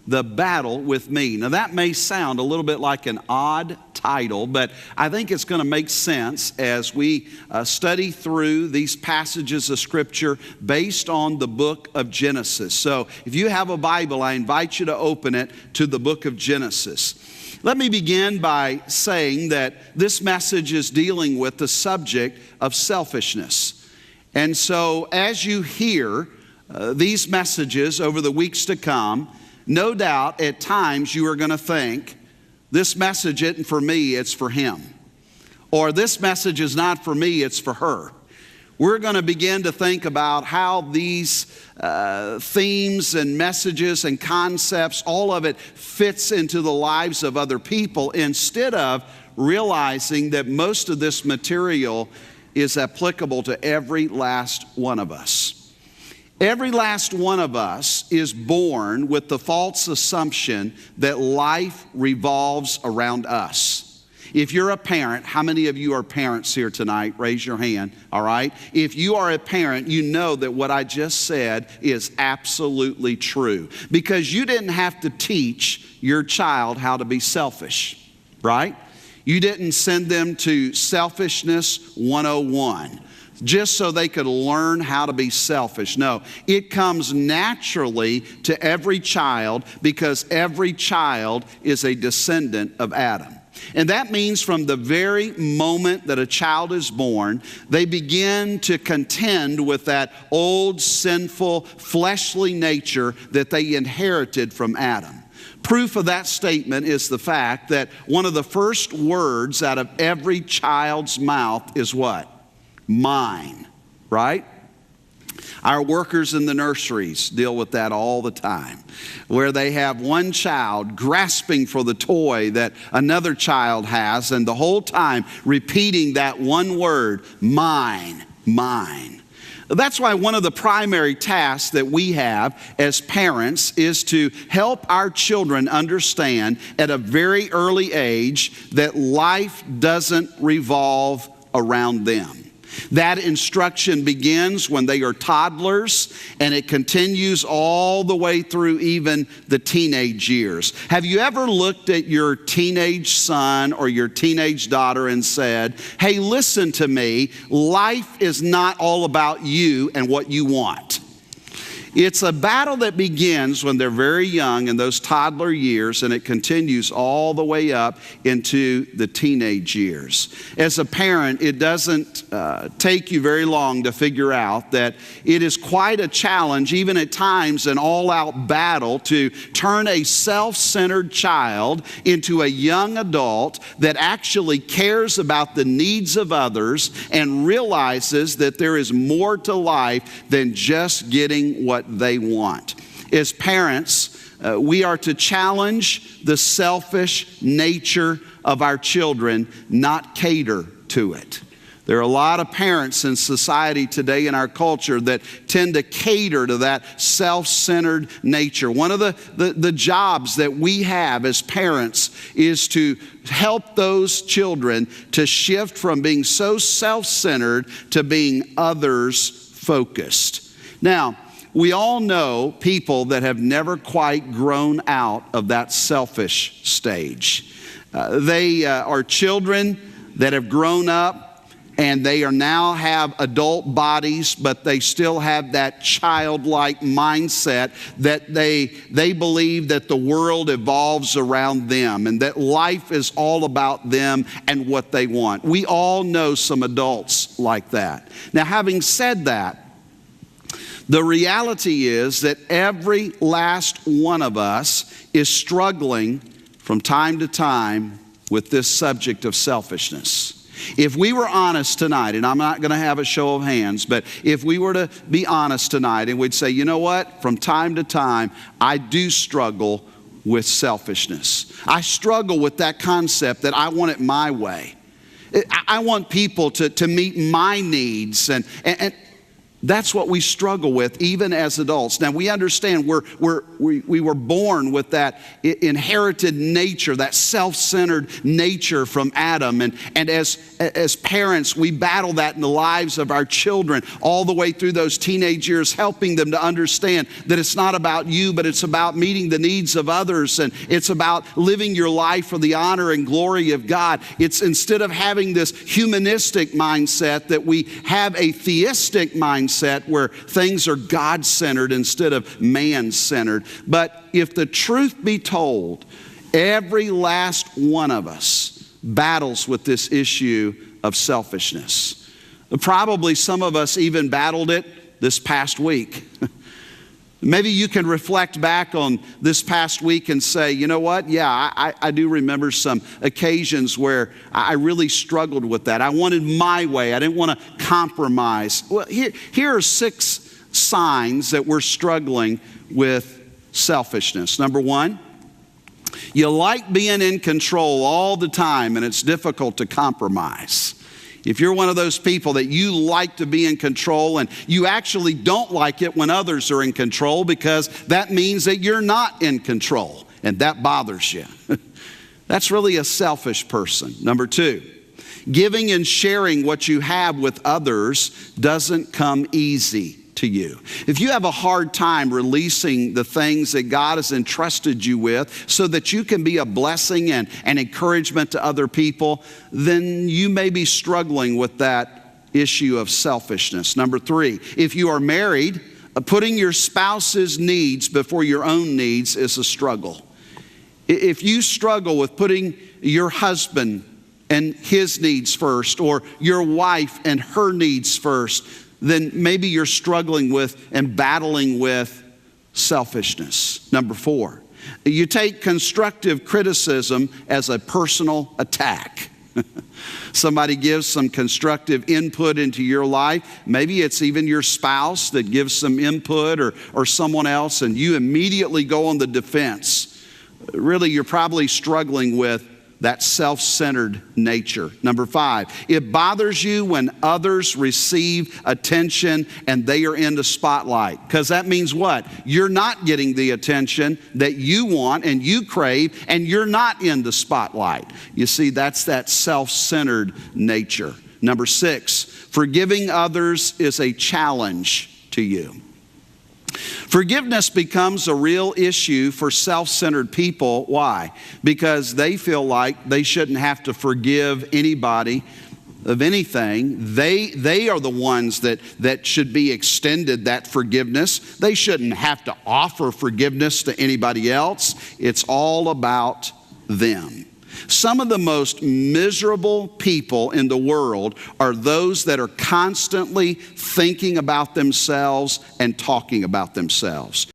The Battle with Me. Now that may sound a little bit like an odd title, but I think it's going to make sense as we study through these passages of Scripture based on the book of Genesis. So if you have a Bible, I invite you to open it to the book of Genesis. Let me begin by saying that this message is dealing with the subject of selfishness. And so as you hear these messages over the weeks to come, no doubt at times you are going to think, this message isn't for me, it's for him. Or this message is not for me, it's for her. We're going to begin to think about how these themes and messages and concepts, all of it fits into the lives of other people, instead of realizing that most of this material is applicable to every last one of us. Every last one of us is born with the false assumption that life revolves around us. If you're a parent, how many of you are parents here tonight? Raise your hand, all right? If you are a parent, you know that what I just said is absolutely true, because you didn't have to teach your child how to be selfish, right? You didn't send them to Selfishness 101. Just so they could learn how to be selfish. No, it comes naturally to every child because every child is a descendant of Adam. And that means from the very moment that a child is born, they begin to contend with that old, sinful, fleshly nature that they inherited from Adam. Proof of that statement is the fact that one of the first words out of every child's mouth is what? Mine, right? Our workers in the nurseries deal with that all the time, where they have one child grasping for the toy that another child has, and the whole time repeating that one word, mine, mine. That's why one of the primary tasks that we have as parents is to help our children understand at a very early age that life doesn't revolve around them. That instruction begins when they are toddlers, and it continues all the way through even the teenage years. Have you ever looked at your teenage son or your teenage daughter and said, hey, listen to me, life is not all about you and what you want. It's a battle that begins when they're very young in those toddler years, and it continues all the way up into the teenage years. As a parent, it doesn't take you very long to figure out that it is quite a challenge, even at times an all-out battle, to turn a self-centered child into a young adult that actually cares about the needs of others and realizes that there is more to life than just getting what they want. As parents, we are to challenge the selfish nature of our children, not cater to it. There are a lot of parents in society today in our culture that tend to cater to that self-centered nature. One of the jobs that we have as parents is to help those children to shift from being so self-centered to being others-focused. Now, we all know people that have never quite grown out of that selfish stage. They are children that have grown up, and they are now have adult bodies, but they still have that childlike mindset that they believe that the world evolves around them and that life is all about them and what they want. We all know some adults like that. Now, having said that, the reality is that every last one of us is struggling from time to time with this subject of selfishness. If we were honest tonight, and I'm not going to have a show of hands, but if we were to be honest tonight and we'd say, you know what, from time to time, I do struggle with selfishness. I struggle with that concept that I want it my way. I want people to meet my needs, and That's what we struggle with even as adults. Now we understand we were born with that inherited nature, that self-centered nature from Adam. And as parents, we battle that in the lives of our children all the way through those teenage years, helping them to understand that it's not about you, but it's about meeting the needs of others. And it's about living your life for the honor and glory of God. It's instead of having this humanistic mindset, that we have a theistic mindset where things are God-centered instead of man-centered. But if the truth be told, every last one of us battles with this issue of selfishness. Probably some of us even battled it this past week. Maybe you can reflect back on this past week and say, you know what? Yeah, I do remember some occasions where I really struggled with that. I wanted my way. I didn't want to compromise. Well, here are 6 signs that we're struggling with selfishness. Number 1, you like being in control all the time, and it's difficult to compromise. If you're one of those people that you like to be in control, and you actually don't like it when others are in control, because that means that you're not in control, and that bothers you. That's really a selfish person. Number 2, giving and sharing what you have with others doesn't come easy to you. If you have a hard time releasing the things that God has entrusted you with so that you can be a blessing and encouragement to other people, then you may be struggling with that issue of selfishness. Number 3, if you are married, putting your spouse's needs before your own needs is a struggle. If you struggle with putting your husband and his needs first, or your wife and her needs first, then maybe you're struggling with and battling with selfishness. Number 4, you take constructive criticism as a personal attack. Somebody gives some constructive input into your life. Maybe it's even your spouse that gives some input, or someone else, and you immediately go on the defense. Really, you're probably struggling with that self-centered nature. Number 5, it bothers you when others receive attention and they are in the spotlight. Because that means what? You're not getting the attention that you want and you crave, and you're not in the spotlight. You see, that's that self-centered nature. Number 6, forgiving others is a challenge to you. Forgiveness becomes a real issue for self-centered people. Why? Because they feel like they shouldn't have to forgive anybody of anything. They are the ones that should be extended that forgiveness. They shouldn't have to offer forgiveness to anybody else. It's all about them. Some of the most miserable people in the world are those that are constantly thinking about themselves and talking about themselves.